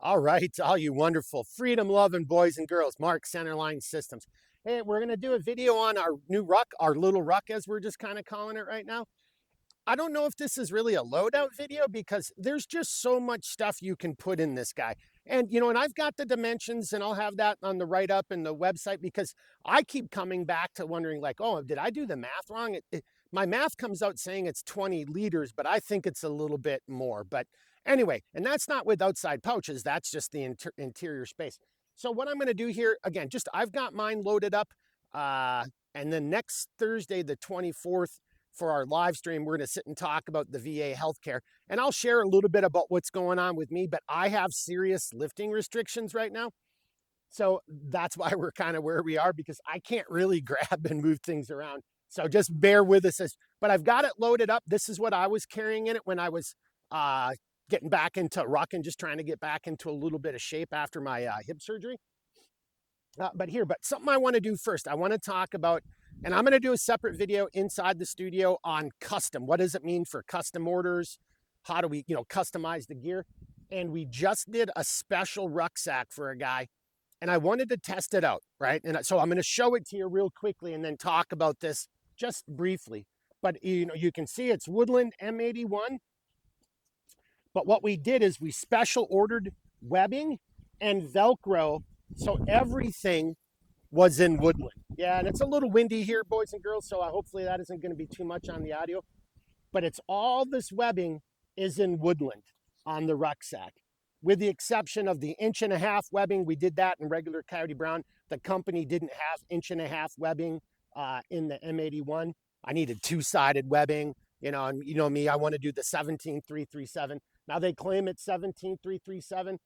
All right, to all you wonderful freedom loving boys and girls, Mark Centerline Systems. Hey, we're going to do a video on our new Ruck, our little Ruck, as we're just kind of calling it right now. I don't know if this is really a loadout video because there's just so much stuff you can put in this guy. And, and I've got the dimensions and I'll have that on the write up and the website because I keep coming back to wondering like, oh, did I do the math wrong? My math comes out saying it's 20 liters, but I think it's a little bit more. But anyway, and that's not with outside pouches. That's just the interior space. So what I'm going to do here, again, just I've got mine loaded up. And then next Thursday, the 24th, for our live stream, we're going to sit and talk about the VA healthcare. And I'll share a little bit about what's going on with me, but I have serious lifting restrictions right now. So that's why we're kind of where we are, because I can't really grab and move things around. So just bear with us. But I've got it loaded up. This is what I was carrying in it when I was getting back into Ruck and just trying to get back into a little bit of shape after my hip surgery. But something I want to do first, I want to talk about, and I'm going to do a separate video inside the studio on custom. What does it mean for custom orders? How do we, customize the gear? And we just did a special rucksack for a guy, and I wanted to test it out, right? And so I'm going to show it to you real quickly and then talk about this just briefly. But you can see it's Woodland M81. But what we did is we special ordered webbing and Velcro, so everything was in Woodland. Yeah, and it's a little windy here, boys and girls, so hopefully that isn't going to be too much on the audio. But it's all this webbing is in Woodland on the rucksack, with the exception of the 1.5-inch webbing. We did that in regular Coyote Brown. The company didn't have 1.5-inch webbing in the M81. I needed two-sided webbing, and you know me, I want to do the 17.337. Now they claim it's 17.337.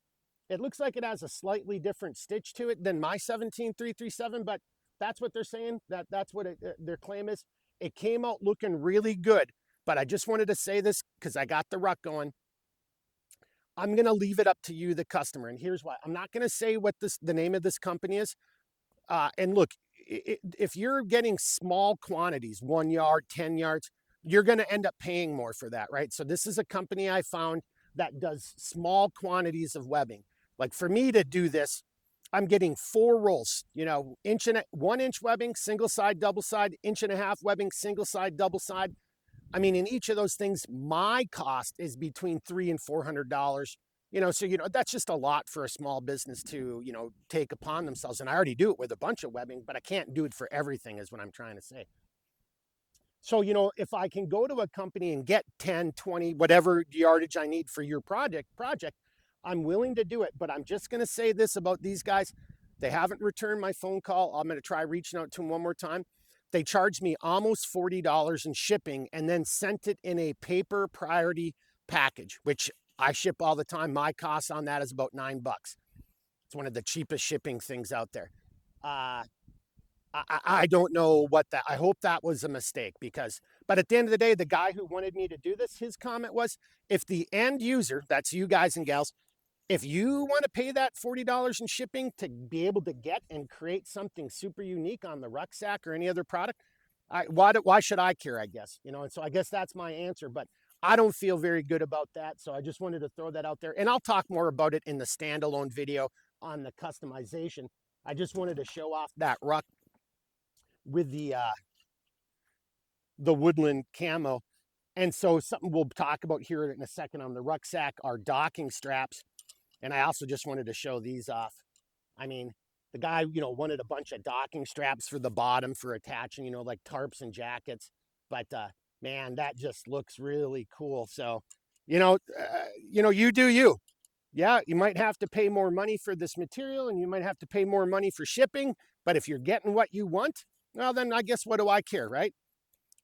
It looks like it has a slightly different stitch to it than my 17.337, but that's what they're saying. That's what their claim is. It came out looking really good, but I just wanted to say this because I got the Ruck going. I'm going to leave it up to you, the customer, and here's why. I'm not going to say what the name of this company is. And look, if you're getting small quantities, 1 yard, 10 yards, you're going to end up paying more for that, right? So this is a company I found that does small quantities of webbing. Like for me to do this, I'm getting 4 rolls, 1-inch webbing, single side, double side, 1.5-inch webbing, single side, double side. I mean, in each of those things, my cost is between $300 and $400. So that's just a lot for a small business to take upon themselves. And I already do it with a bunch of webbing, but I can't do it for everything, is what I'm trying to say. So if I can go to a company and get 10, 20, whatever yardage I need for your project, I'm willing to do it. But I'm just going to say this about these guys: they haven't returned my phone call. I'm going to try reaching out to them one more time. They charged me almost $40 in shipping and then sent it in a paper priority package, which I ship all the time. My cost on that is about $9. It's one of the cheapest shipping things out there. I don't know what that, I hope that was a mistake, but at the end of the day, the guy who wanted me to do this, his comment was, if the end user, that's you guys and gals, if you want to pay that $40 in shipping to be able to get and create something super unique on the rucksack or any other product, why should I care, I guess, and so I guess that's my answer, but I don't feel very good about that. So I just wanted to throw that out there, and I'll talk more about it in the standalone video on the customization. I just wanted to show off that Ruck with the Woodland camo. And so something we'll talk about here in a second on the rucksack are docking straps. And I also just wanted to show these off. I mean, the guy, wanted a bunch of docking straps for the bottom for attaching, like tarps and jackets. But man, that just looks really cool. So, you do you. Yeah, you might have to pay more money for this material and you might have to pay more money for shipping. But if you're getting what you want, well, then I guess what do I care, right?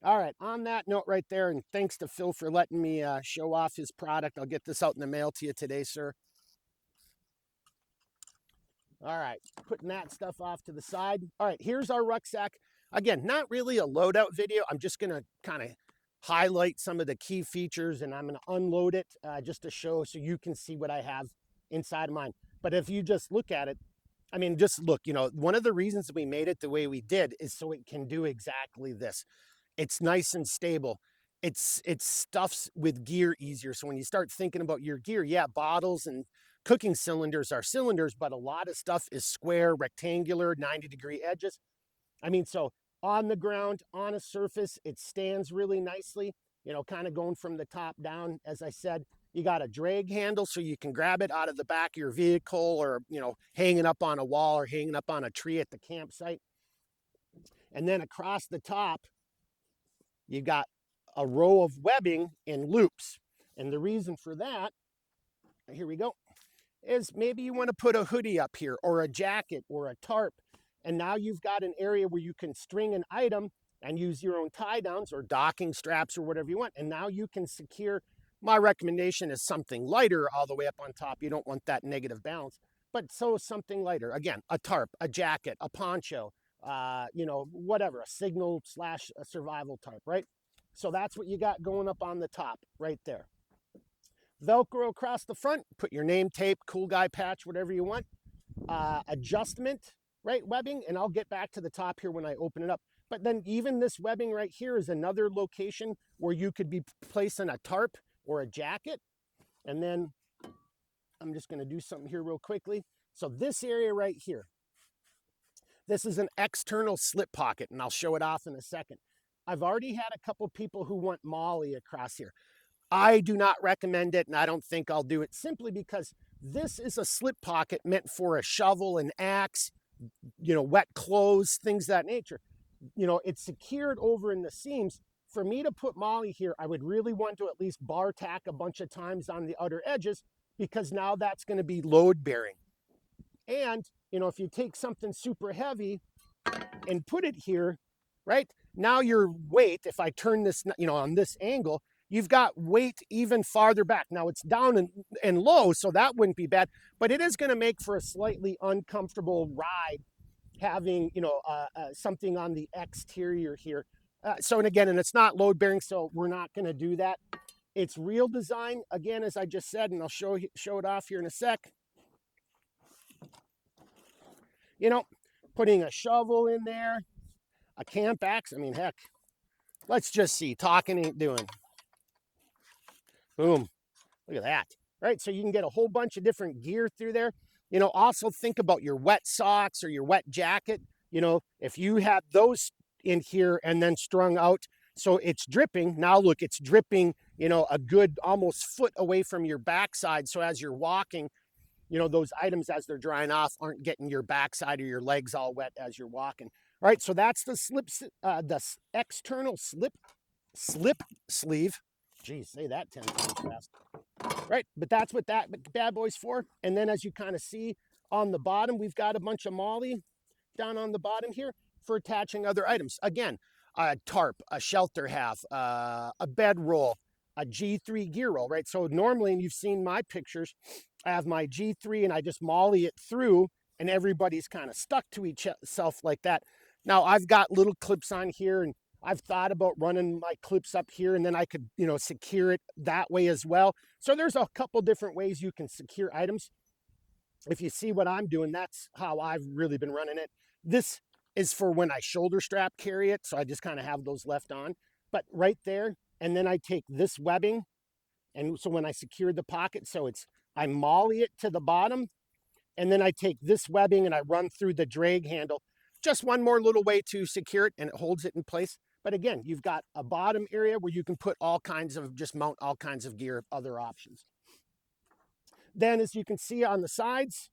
All right, on that note right there, and thanks to Phil for letting me show off his product. I'll get this out in the mail to you today, sir. All right, putting that stuff off to the side. All right, here's our rucksack. Again, not really a loadout video. I'm just going to kind of highlight some of the key features, and I'm going to unload it just to show so you can see what I have inside of mine. But if you just look at it, I mean, just look, one of the reasons we made it the way we did is so it can do exactly this. It's nice and stable. It stuffs with gear easier. So when you start thinking about your gear, yeah, bottles and cooking cylinders are cylinders, but a lot of stuff is square, rectangular, 90-degree edges. I mean, so on the ground, on a surface, it stands really nicely, you know, kind of going from the top down. As I said, you got a drag handle so you can grab it out of the back of your vehicle, or, you know, hanging up on a wall or hanging up on a tree at the campsite. And then across the top, you got a row of webbing in loops. And the reason for that, here we go, is maybe you want to put a hoodie up here or a jacket or a tarp. And now you've got an area where you can string an item and use your own tie downs or docking straps or whatever you want. And now you can secure. My recommendation is something lighter all the way up on top. You don't want that negative balance, but so something lighter. Again, a tarp, a jacket, a poncho, you know, whatever, a signal slash a survival tarp, right? So that's what you got going up on the top right there. Velcro across the front, put your name tape, cool guy patch, whatever you want. Adjustment, right, webbing, and I'll get back to the top here when I open it up. But then even this webbing right here is another location where you could be placing a tarp or a jacket. And then I'm just going to do something here real quickly. So this area right here, this is an external slip pocket, and I'll show it off in a second. I've already had a couple people who want MOLLE across here. I do not recommend it, and I don't think I'll do it, simply because this is a slip pocket meant for a shovel, an axe, you know, wet clothes, things of that nature. You know, it's secured over in the seams. For me to put MOLLE here, I would really want to at least bar tack a bunch of times on the outer edges, because now that's going to be load bearing. And, you know, if you take something super heavy and put it here, right, now your weight, if I turn this, you know, on this angle, you've got weight even farther back. Now it's down and low, so that wouldn't be bad, but it is going to make for a slightly uncomfortable ride having, you know, something on the exterior here. So, and again, and it's not load bearing, so we're not going to do that. It's real design, again, as I just said, and I'll show it off here in a sec. You know, putting a shovel in there, a camp axe. I mean, heck, let's just see. Talking ain't doing. Boom. Look at that. Right? So you can get a whole bunch of different gear through there. You know, also think about your wet socks or your wet jacket. You know, if you have those in here and then strung out, so it's dripping. Now look, it's dripping, you know, a good almost foot away from your backside. So as you're walking, you know, those items as they're drying off aren't getting your backside or your legs all wet as you're walking. All right, so that's the the external slip sleeve. Geez, say that 10 times fast. Right, but that's what that bad boy's for. And then as you kind of see on the bottom, we've got a bunch of MOLLE down on the bottom here for attaching other items. Again, a tarp, a shelter half, a bedroll, a G3 gear roll, right? So normally, and you've seen my pictures, I have my G3 and I just MOLLE it through, and everybody's kind of stuck to each self like that. Now I've got little clips on here, and I've thought about running my clips up here, and then I could, you know, secure it that way as well. So there's a couple different ways you can secure items. If you see what I'm doing, that's how I've really been running it. This is for when I shoulder strap carry it, so I just kind of have those left on. But right there, and then I take this webbing, and so when I secure the pocket, so I MOLLE it to the bottom, and then I take this webbing and I run through the drag handle. Just one more little way to secure it, and it holds it in place. But again, you've got a bottom area where you can put all kinds of, just mount all kinds of gear, other options. Then as you can see on the sides,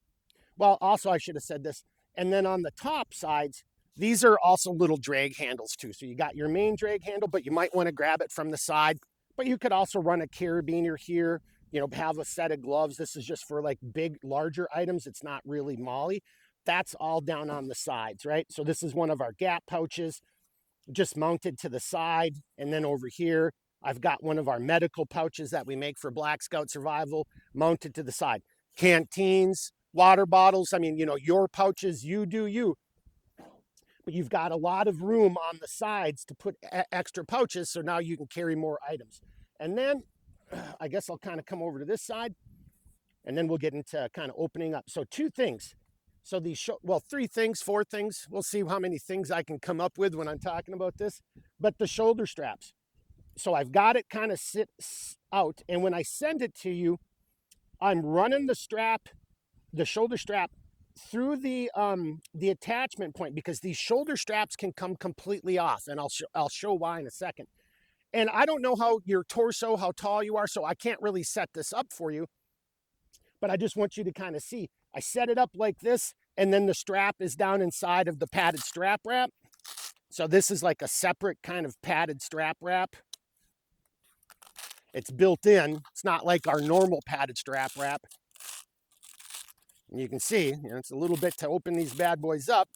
well, also I should have said this, and then on the top sides, these are also little drag handles too. So you got your main drag handle, but you might want to grab it from the side. But you could also run a carabiner here, you know, have a set of gloves. This is just for like big, larger items. It's not really MOLLE. That's all down on the sides, right? So this is one of our gap pouches, just mounted to the side. And then over here, I've got one of our medical pouches that we make for Black Scout survival mounted to the side. Canteens, water bottles. I mean, you know, your pouches, you do you. But you've got a lot of room on the sides to put extra pouches, so now you can carry more items. And then I guess I'll kind of come over to this side, and then we'll get into kind of opening up. So two things. So these, well, three things, four things. We'll see how many things I can come up with when I'm talking about this. But the shoulder straps. So I've got it kind of sit out, and when I send it to you, I'm running the strap, the shoulder strap, through the attachment point, because these shoulder straps can come completely off, and I'll show why in a second. And I don't know how your torso, how tall you are, so I can't really set this up for you, but I just want you to kind of see. I set it up like this, and then the strap is down inside of the padded strap wrap. So this is like a separate kind of padded strap wrap. It's built in. It's not like our normal padded strap wrap. And you can see, it's a little bit to open these bad boys up,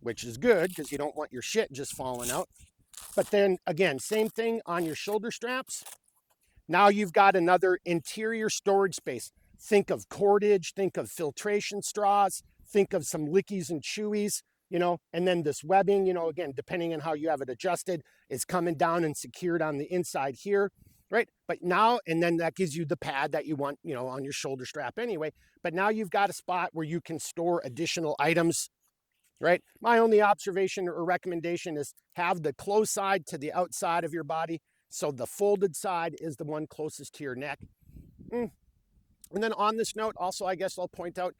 which is good because you don't want your shit just falling out. But then again, same thing on your shoulder straps. Now you've got another interior storage space. Think of cordage, think of filtration straws, think of some lickies and chewies, and then this webbing, again, depending on how you have it adjusted, is coming down and secured on the inside here, right? But now, and then that gives you the pad that you want, on your shoulder strap anyway. But now you've got a spot where you can store additional items, right? My only observation or recommendation is have the closed side to the outside of your body. So the folded side is the one closest to your neck. And then on this note, also, I guess I'll point out,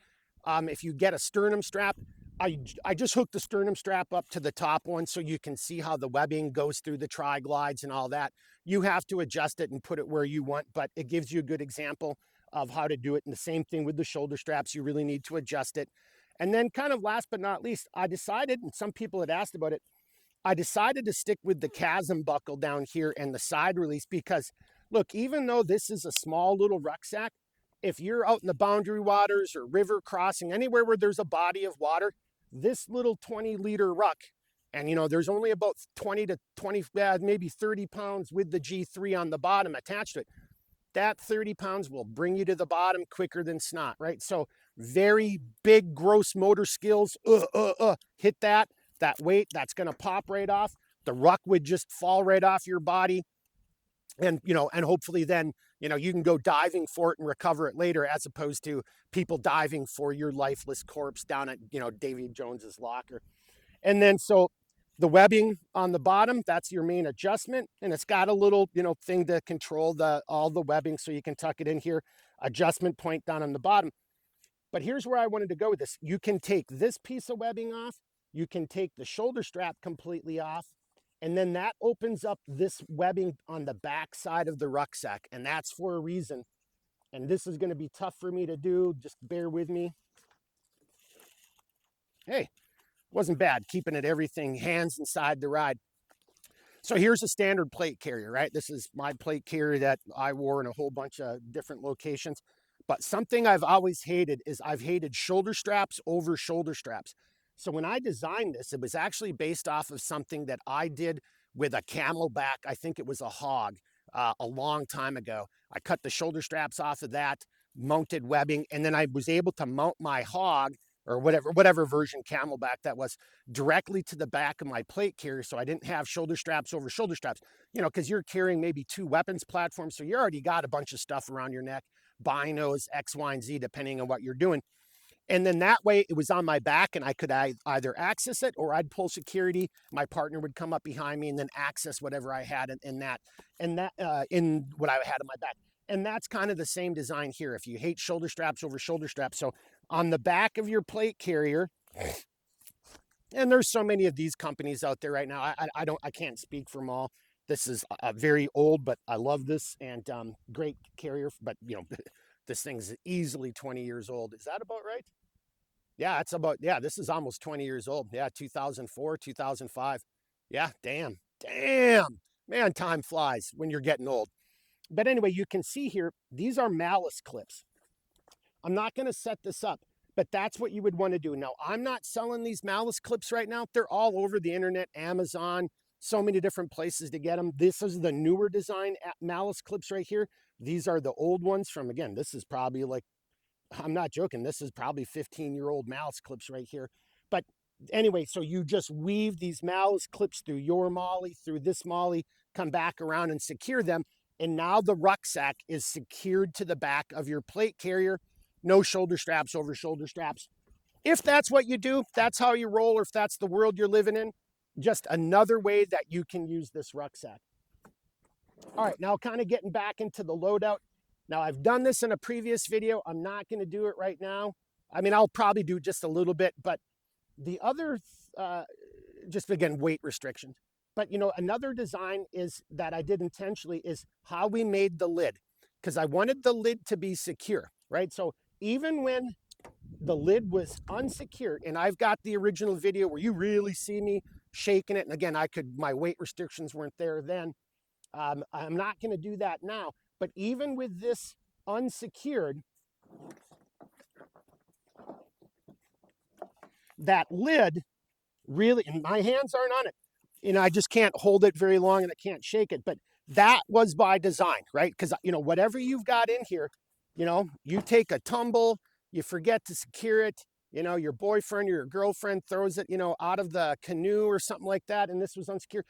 if you get a sternum strap, I just hooked the sternum strap up to the top one so you can see how the webbing goes through the tri-glides and all that. You have to adjust it and put it where you want, but it gives you a good example of how to do it. And the same thing with the shoulder straps, you really need to adjust it. And then kind of last but not least, I decided, and some people had asked about it, I decided to stick with the chasm buckle down here and the side release because, look, even though this is a small little rucksack, if you're out in the boundary waters or river crossing, anywhere where there's a body of water, this little 20-liter ruck, and there's only about 20 to 20, maybe 30 pounds with the G3 on the bottom attached to it. That 30 pounds will bring you to the bottom quicker than snot, right? So very big, gross motor skills, hit that weight, that's gonna pop right off. The ruck would just fall right off your body. And, and hopefully then, you can go diving for it and recover it later, as opposed to people diving for your lifeless corpse down at, Davy Jones's locker. And then, so the webbing on the bottom, that's your main adjustment. And it's got a little, thing to control all the webbing so you can tuck it in here. Adjustment point down on the bottom. But here's where I wanted to go with this. You can take this piece of webbing off. You can take the shoulder strap completely off. And then that opens up this webbing on the back side of the rucksack. And that's for a reason. And this is going to be tough for me to do. Just bear with me. Hey, wasn't bad keeping it everything hands inside the ride. So here's a standard plate carrier, right? This is my plate carrier that I wore in a whole bunch of different locations. But something I've always hated is I've hated shoulder straps over shoulder straps. So when I designed this, it was actually based off of something that I did with a camelback. I think it was a hog a long time ago. I cut the shoulder straps off of that, mounted webbing, and then I was able to mount my hog, or whatever version camelback that was, directly to the back of my plate carrier. So I didn't have shoulder straps over shoulder straps, because you're carrying maybe 2 weapons platforms. So you already got a bunch of stuff around your neck, binos, X, Y, and Z, depending on what you're doing. And then that way it was on my back and I could either access it or I'd pull security. My partner would come up behind me and then access whatever I had in what I had on my back. And that's kind of the same design here. If you hate shoulder straps over shoulder straps. So on the back of your plate carrier, and there's so many of these companies out there right now. I can't speak for them all. This is very old, but I love this, and great carrier. But this thing's easily 20 years old. Is that about right? Yeah, this is almost 20 years old. Yeah, 2004, 2005. Yeah, damn. Man, time flies when you're getting old. But anyway, you can see here, these are malice clips. I'm not going to set this up, but that's what you would want to do. Now, I'm not selling these malice clips right now. They're all over the internet, Amazon, so many different places to get them. This is the newer design malice clips right here. These are the old ones from, again, this is probably like, I'm not joking, this is probably 15-year-old malice clips right here. But anyway, so you just weave these malice clips through your molly, through this molly, come back around and secure them. And now the rucksack is secured to the back of your plate carrier. No shoulder straps over shoulder straps. If that's what you do, that's how you roll, or if that's the world you're living in, just another way that you can use this rucksack. All right, now kind of getting back into the loadout. Now, I've done this in a previous video. I'm not going to do it right now. I mean, I'll probably do just a little bit, but the other, just again, weight restrictions. But, you know, another design is that I did intentionally is how we made the lid, because I wanted the lid to be secure, right? So even when the lid was unsecured, and I've got the original video where you really see me shaking it. And again, my weight restrictions weren't there then. I'm not going to do that now. But even with this unsecured, that lid really, and my hands aren't on it. You know, I just can't hold it very long and I can't shake it. But that was by design, right? Because, you know, whatever you've got in here, you know, you take a tumble, you forget to secure it, you know, your boyfriend or your girlfriend throws it, you know, out of the canoe or something like that, and this was unsecured.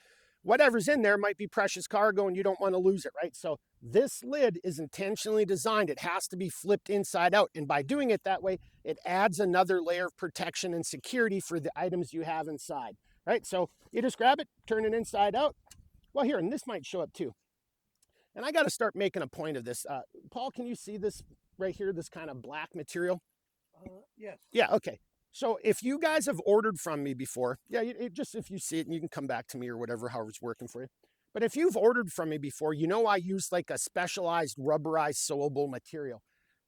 Whatever's in there might be precious cargo and you don't want to lose it, right? So this lid is intentionally designed. It has to be flipped inside out. And by doing it that way, it adds another layer of protection and security for the items you have inside, right? So you just grab it, turn it inside out. Well, here, and this might show up too. And I got to start making a point of this. Paul, can you see this right here, this kind of black material? Yes. Yeah, okay. So if you guys have ordered from me before, yeah, just if you see it and you can come back to me or whatever, however's working for you. But if you've ordered from me before, you know I use like a specialized rubberized sewable material.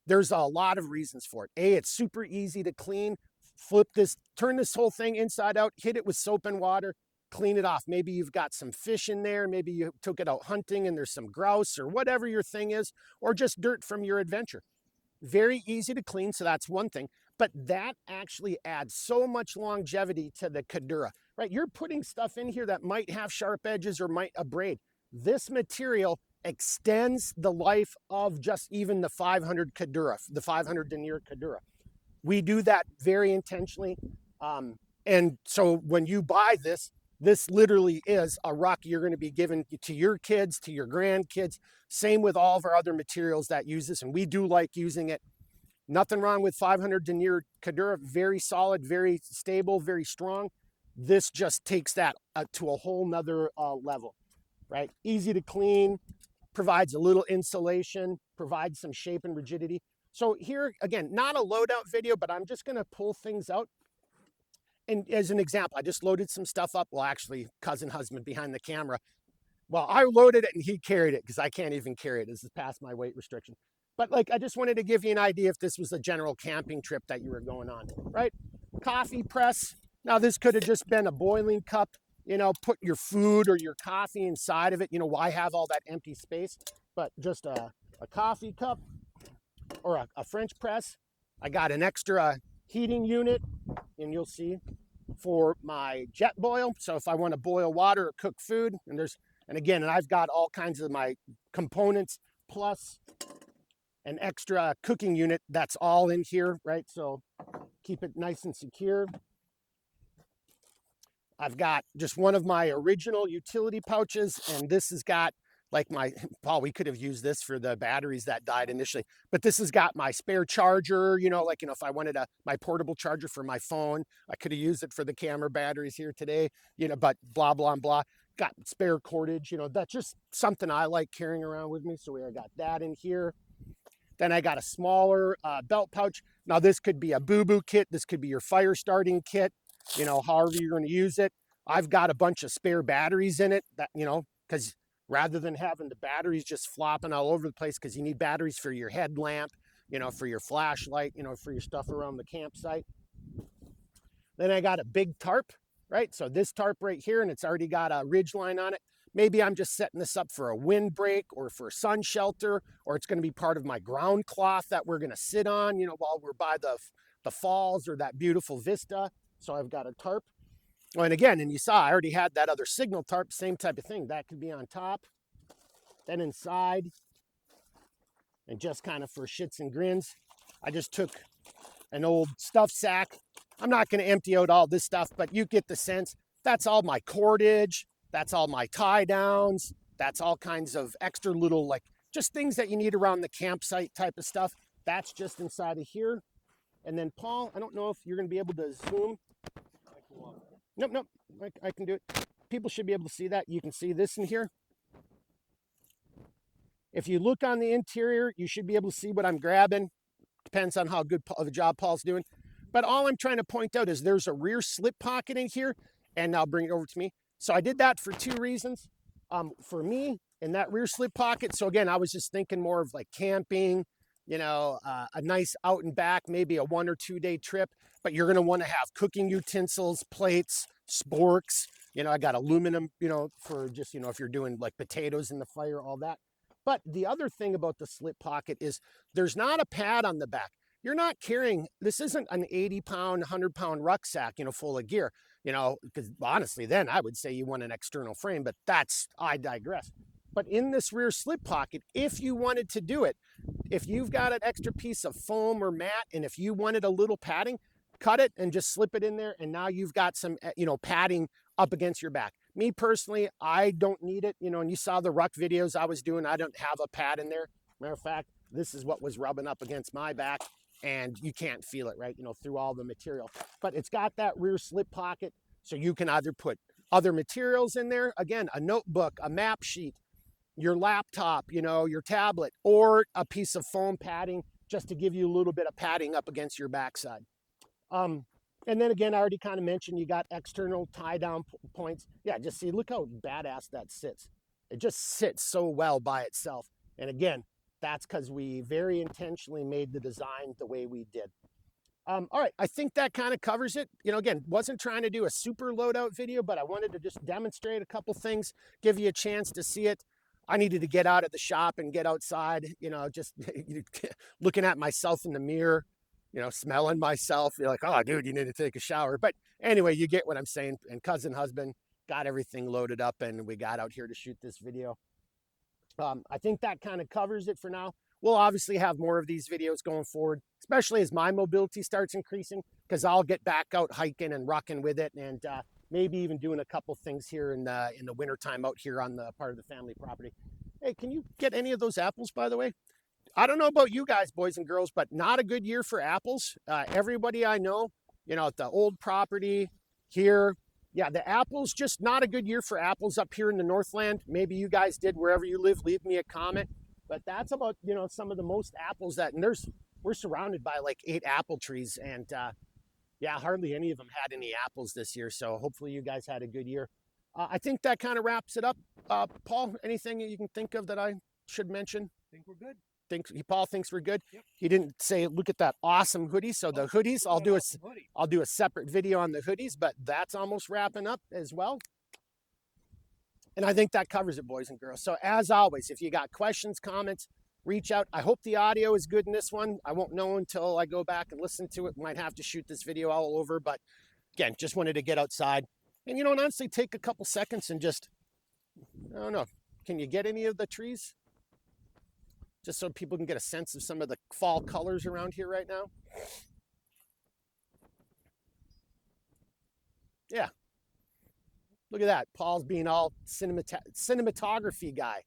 There's a lot of reasons for it. A, it's super easy to clean. Turn this whole thing inside out, hit it with soap and water, clean it off. Maybe you've got some fish in there. Maybe you took it out hunting and there's some grouse or whatever your thing is, or just dirt from your adventure. Very easy to clean, so that's one thing. But that actually adds so much longevity to the Kadura, right? You're putting stuff in here that might have sharp edges or might abrade. This material extends the life of just even the 500 Kadura, the 500 denier Kadura. We do that very intentionally. And so when you buy this, this literally is a Ruck you're going to be giving to your kids, to your grandkids. Same with all of our other materials that use this, and we do like using it. Nothing wrong with 500 denier Kadura, very solid, very stable, very strong. This just takes that to a whole nother level, right? Easy to clean, provides a little insulation, provides some shape and rigidity. So here, again, not a loadout video, but I'm just going to pull things out. And as an example, I just loaded some stuff up. Well, actually, cousin husband behind the camera. Well, I loaded it and he carried it because I can't even carry it. This is past my weight restriction. But like, I just wanted to give you an idea if this was a general camping trip that you were going on, right? Coffee press. Now, this could have just been a boiling cup. You know, put your food or your coffee inside of it. You know, why have all that empty space? But just a coffee cup or a French press. I got an extra heating unit, and you'll see, for my jet boil. So if I want to boil water or cook food, and again, I've got all kinds of my components plus an extra cooking unit that's all in here, right? So keep it nice and secure. I've got just one of my original utility pouches, and this has got like Paul, we could have used this for the batteries that died initially, but this has got my spare charger, you know, if I wanted my portable charger for my phone, I could have used it for the camera batteries here today, you know, but blah, blah, blah. Got spare cordage, you know, that's just something I like carrying around with me. So I got that in here. Then I got a smaller belt pouch. Now this could be a boo-boo kit. This could be your fire starting kit, you know, however you're going to use it. I've got a bunch of spare batteries in it that, you know, because rather than having the batteries just flopping all over the place, because you need batteries for your headlamp, you know, for your flashlight, you know, for your stuff around the campsite. Then I got a big tarp, right? So this tarp right here, and it's already got a ridge line on it. Maybe I'm just setting this up for a windbreak or for sun shelter, or it's going to be part of my ground cloth that we're going to sit on, you know, while we're by the falls or that beautiful vista. So I've got a tarp. Oh, and again, and you saw I already had that other signal tarp, same type of thing. That could be on top, then inside, and just kind of for shits and grins, I just took an old stuff sack. I'm not going to empty out all this stuff, but you get the sense. That's all my cordage. That's all my tie downs. That's all kinds of extra little, like, just things that you need around the campsite type of stuff. That's just inside of here. And then Paul, I don't know if you're going to be able to zoom. Nope. I can do it. People should be able to see that. You can see this in here. If you look on the interior, you should be able to see what I'm grabbing. Depends on how good of a job Paul's doing. But all I'm trying to point out is there's a rear slip pocket in here, and now bring it over to me. So I did that for 2 reasons. For me, in that rear slip pocket. So again, I was just thinking more of like camping, a nice out and back, maybe a 1 or 2 day trip. But you're going to want to have cooking utensils, plates, sporks. I got aluminum, for just, if you're doing like potatoes in the fire, all that. But the other thing about the slip pocket is there's not a pad on the back. You're not carrying, this isn't an 80-pound, 100-pound rucksack, full of gear, because honestly, then I would say you want an external frame, but I digress. But in this rear slip pocket, if you wanted to do it, if you've got an extra piece of foam or mat, and if you wanted a little padding, cut it and just slip it in there. And now you've got some, padding up against your back. Me personally, I don't need it, and you saw the Ruck videos I was doing. I don't have a pad in there. Matter of fact, this is what was rubbing up against my back, and you can't feel it, right? Through all the material. But it's got that rear slip pocket, so you can either put other materials in there, again, a notebook, a map sheet, your laptop, your tablet, or a piece of foam padding just to give you a little bit of padding up against your backside. And then again, I already kind of mentioned you got external tie down points. Yeah, just see, look how badass that sits. It just sits so well by itself. And again, that's because we very intentionally made the design the way we did. All right, I think that kind of covers it. Again, wasn't trying to do a super loadout video, but I wanted to just demonstrate a couple things, give you a chance to see it. I needed to get out of the shop and get outside, just looking at myself in the mirror, smelling myself. You're like, oh, dude, you need to take a shower. But anyway, you get what I'm saying. And cousin husband got everything loaded up, and we got out here to shoot this video. I think that kind of covers it for now. We'll obviously have more of these videos going forward, especially as my mobility starts increasing, because I'll get back out hiking and rucking with it, and maybe even doing a couple things here in the wintertime out here on the part of the family property. Hey, can you get any of those apples, by the way? I don't know about you guys, boys and girls, but not a good year for apples. Everybody I know, at the old property here, yeah, the apples, just not a good year for apples up here in the Northland. Maybe you guys did wherever you live. Leave me a comment. But that's about, some of the most apples and we're surrounded by like 8 apple trees. And yeah, hardly any of them had any apples this year. So hopefully you guys had a good year. I think that kind of wraps it up. Paul, anything you can think of that I should mention? I think we're good. Paul thinks we're good. Yep. He didn't say, look at that awesome hoodie. So the hoodies, I'll do a separate video on the hoodies, but that's almost wrapping up as well. And I think that covers it, boys and girls. So as always, if you got questions, comments, reach out. I hope the audio is good in this one. I won't know until I go back and listen to it. Might have to shoot this video all over, but again, just wanted to get outside. And and honestly, take a couple seconds and just, I don't know, can you get any of the trees? Just so people can get a sense of some of the fall colors around here right now. Yeah. Look at that. Paul's being all cinematography guy.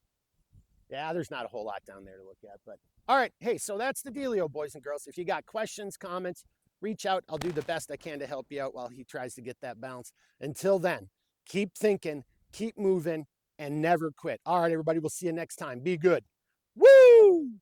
Yeah, there's not a whole lot down there to look at. But all right. Hey, so that's the dealio, boys and girls. If you got questions, comments, reach out. I'll do the best I can to help you out while he tries to get that balance. Until then, keep thinking, keep moving, and never quit. All right, everybody. We'll see you next time. Be good. Woo!